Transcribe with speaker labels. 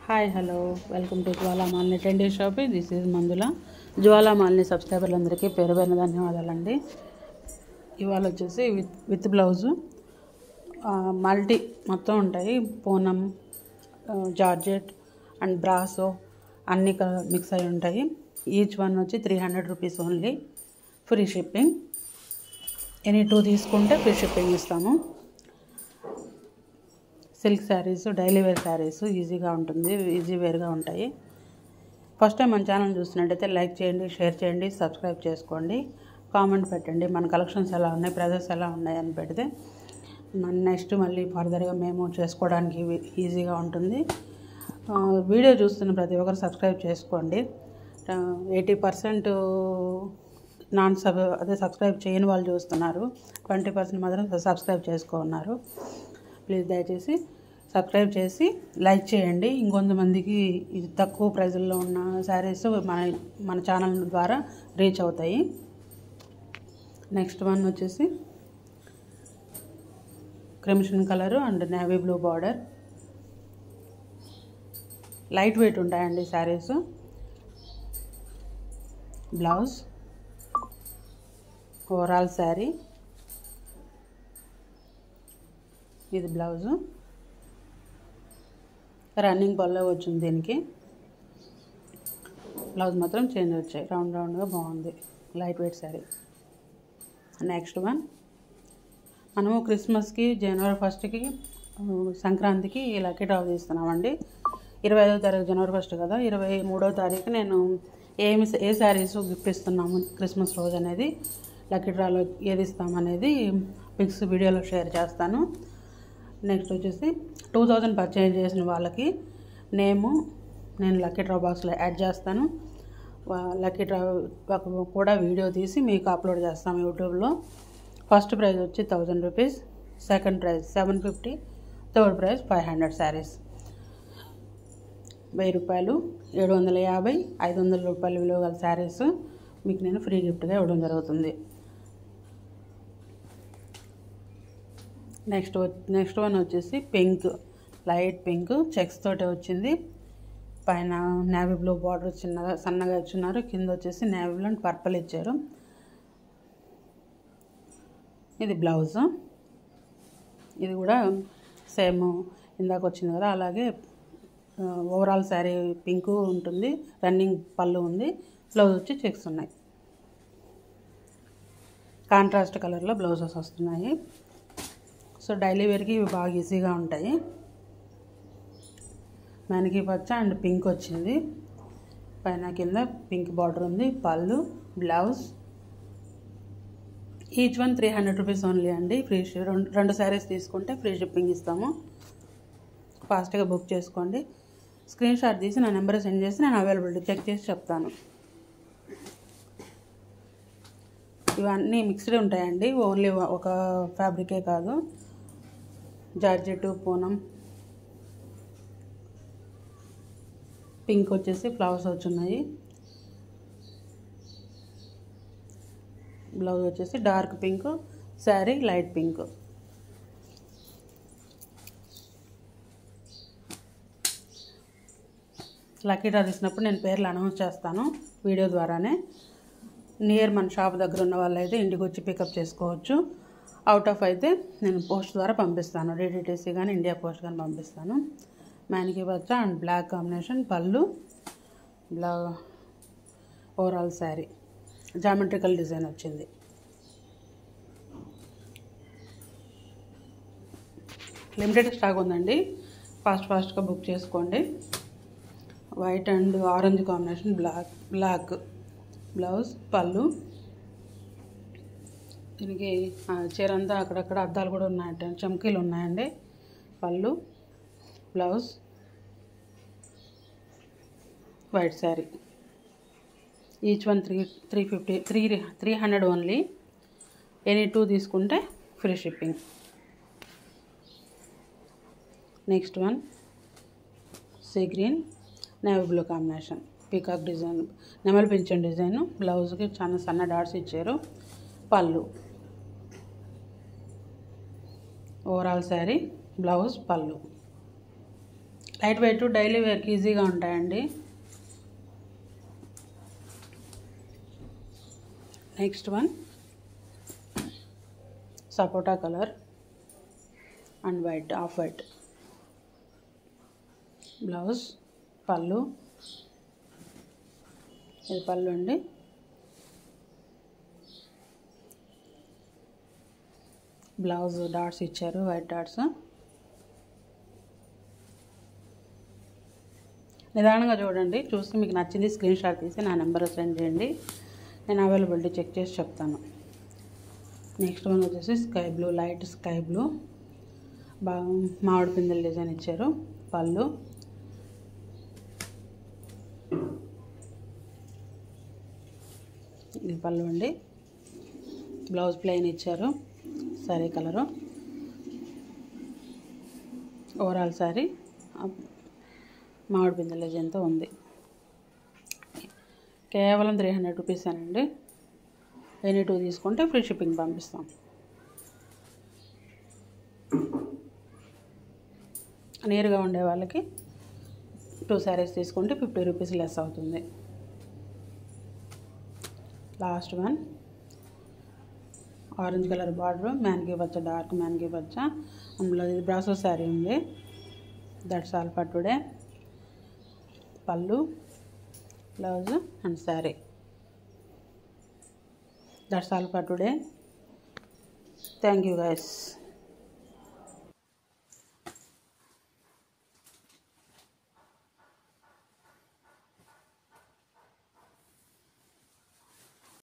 Speaker 1: Hi hello welcome to Jwala Malini trendy shop. This is మందుల. జ్వాలా మాలిని సబ్స్క్రైబర్లందరికీ పేరుపైన ధన్యవాదాలండి. ఇవాళ వచ్చేసి విత్ బ్లౌజు మల్టీ మొత్తం ఉంటాయి. పూనం, జార్జెట్ అండ్ బ్రాసో అన్నీ మిక్స్ అయి ఉంటాయి. ఈచ్ వన్ వచ్చి 300 rupees only. Free shipping. Any 2 తీసుకుంటే ఫ్రీ షిప్పింగ్ ఇస్తాము. Silk sarees, daily wear sarees ఈజీగా ఉంటుంది, ఈజీ వేర్గా ఉంటాయి. ఫస్ట్ టైం మన ఛానల్ చూస్తున్నట్టయితే లైక్ చేయండి, షేర్ చేయండి, సబ్స్క్రైబ్ చేసుకోండి, కామెంట్ పెట్టండి. మన కలెక్షన్స్ ఎలా ఉన్నాయి, ప్రైజెస్ ఎలా ఉన్నాయి అని పెడితే నెక్స్ట్ మళ్ళీ ఫర్దర్గా మేము చేసుకోవడానికి ఈజీగా ఉంటుంది. వీడియో చూస్తున్న ప్రతి ఒక్కరు సబ్స్క్రైబ్ చేసుకోండి. 80% సబ్స్క్రైబ్ చేయని వాళ్ళు చూస్తున్నారు. 20% మాత్రం సబ్స్క్రైబ్ చేసుకున్నారు. ప్లీజ్ దయచేసి సబ్స్క్రైబ్ చేసి లైక్ చేయండి. ఇంకొంతమందికి ఇది తక్కువ ప్రైజుల్లో ఉన్న శారీస్ మన ఛానల్ ద్వారా రీచ్ అవుతాయి. నెక్స్ట్ వన్ వచ్చేసి crimson colour and navy blue border. Light weight ఉంటాయండి శారీస్. Blouse, overall sari. ఇది బ్లౌజు. రన్నింగ్ పళ్ళు వచ్చింది దీనికి. బ్లౌజ్ మాత్రం చేంజ్ వచ్చాయి, రౌండ్గా బాగుంది. Light weight sari. Next one మనము క్రిస్మస్కి, జనవరి 1కి, సంక్రాంతికి లక్కీ డ్రా తీస్తున్నామండి. 25వ తారీఖు జనవరి 1 కదా, 23వ తారీఖు నేను ఏ శారీస్ గిఫ్ట్ ఇస్తున్నాము క్రిస్మస్ రోజు అనేది, లక్కీ డ్రాలో ఏది ఇస్తామనేది పిక్స్ వీడియోలో షేర్ చేస్తాను. నెక్స్ట్ వచ్చేసి 2000 పర్చేజ్ చేసిన వాళ్ళకి నేను లక్కీ డ్రా బాక్స్లో యాడ్ చేస్తాను. లక్కీ డ్రా కూడా వీడియో తీసి మీకు అప్లోడ్ చేస్తాము యూట్యూబ్లో. ఫస్ట్ ప్రైజ్ వచ్చి 1000 rupees, second prize 750, third prize 500 saris. 1000 రూపాయలు, 750, 500 రూపాయల విలువ గల శారీస్ మీకు నేను ఫ్రీ గిఫ్ట్గా ఇవ్వడం జరుగుతుంది. నెక్స్ట్ వన్ వచ్చేసి పింక్, లైట్ పింక్ చెక్స్ తోటి వచ్చింది. పైన నేవీ బ్లూ బార్డర్ సన్నగా ఇచ్చున్నారు. కింద వచ్చేసి నేవీ బ్లూ అండ్ పర్పుల్ ఇచ్చారు. ఇది బ్లౌజ్. ఇది కూడా సేమ్ ఇందాక వచ్చింది కదా, అలాగే ఓవరాల్ శారీ పింక్ ఉంటుంది. రన్నింగ్ పళ్ళు ఉంది. బ్లౌజ్ వచ్చి చెక్స్ ఉన్నాయి. కాంట్రాస్ట్ కలర్లో బ్లౌజెస్ వస్తున్నాయి. సో డైలీ వేర్కి ఇవి బాగా ఈజీగా ఉంటాయి. మనకి పచ్చ అండ్ పింక్ వచ్చింది. పైన కింద పింక్ బార్డర్ ఉంది. పళ్ళు, blouse. Each one 300 rupees only అండి. ఫ్రీ 2 శారీస్ తీసుకుంటే ఫ్రీ షిప్పింగ్ ఇస్తాము. ఫాస్ట్గా బుక్ చేసుకోండి. స్క్రీన్ షాట్ తీసి నా నెంబర్ సెండ్ చేసి నేను అవైలబిలిటీ చెక్ చేసి చెప్తాను. ఇవన్నీ మిక్స్డ్ ఉంటాయండి, ఓన్లీ ఒక ఫ్యాబ్రికే కాదు. జార్జెట్, పూనం, పింక్ వచ్చేసి ఫ్లవర్స్ వచ్చున్నాయి. బ్లౌజ్ వచ్చేసి dark pink, sari light pink. Lucky draw తీసినప్పుడు నేను పేర్లు అనౌన్స్ చేస్తాను వీడియో ద్వారానే. నియర్ మన షాప్ దగ్గర ఉన్న వాళ్ళు అయితే ఇంటికి వచ్చి పికప్ చేసుకోవచ్చు. అవుట్ ఆఫ్ అయితే నేను పోస్ట్ ద్వారా పంపిస్తాను. డిటిటీసీ కానీ ఇండియా పోస్ట్ కానీ పంపిస్తాను. మ్యానికి పచ్చ అండ్ బ్లాక్ కాంబినేషన్ పళ్ళు, ఓవరాల్ శారీ జామెట్రికల్ డిజైన్ వచ్చింది. లిమిటెడ్ స్టాక్ ఉందండి, ఫాస్ట్గా బుక్ చేసుకోండి. White and orange combination, black blouse, పళ్ళు. దీనికి చీర అంతా అక్కడక్కడ అద్దాలు కూడా ఉన్నాయంటే చమ్కీలు ఉన్నాయండి. పళ్ళు, blouse, white sari. Each one 300 only. Any 2 తీసుకుంటే free shipping. Next one sea green, navy blue combination, peacock design, నెమలి పింఛన్ డిజైన్. బ్లౌజ్కి చాలా సన్న డాట్స్ ఇచ్చారు. పళ్ళు, ఓవరాల్ శారీ, బ్లౌజ్, పళ్ళు. లైట్ వెయిట్, డైలీ వేర్కి ఈజీగా ఉంటాయండి. Next one sapota colour and white, off white. Blouse, పళ్ళు, ఇది పళ్ళు అండి. బ్లౌజ్ డాట్స్ ఇచ్చారు, వైట్ డాట్స్. నిదానంగా చూడండి, చూసి మీకు నచ్చింది స్క్రీన్ షాట్ తీసి నా నెంబర్ సెండ్ చేయండి. నేను అవైలబిలిటీ చెక్ చేసి చెప్తాను. నెక్స్ట్ వన్ వచ్చేసి sky blue, light sky blue, బాగా మామిడి పిందెల డిజైన్ ఇచ్చారు. పళ్ళు, ఇది పళ్ళు అండి. బ్లౌజ్ ప్లెయిన్ ఇచ్చారు, శారీ కలరు. ఓవరాల్ శారీ మామిడి పిందెల డిజైన్తో ఉంది. కేవలం 300 రూపీస్ అండి. ఎనీ 2 తీసుకుంటే ఫ్రీ షిప్పింగ్ పంపిస్తాం. నేరుగా ఉండే వాళ్ళకి 2 శారీస్ తీసుకుంటే 50 రూపీస్ లెస్ అవుతుంది. Last one orange colour border, మ్యాన్కి పచ్చ, డార్క్ మ్యాన్కి పచ్చ. అందులో ఇది బ్రాసో శారీ ఉంది. That's all for today. పళ్ళు, blouse and sari. That's all for today. Thank you guys.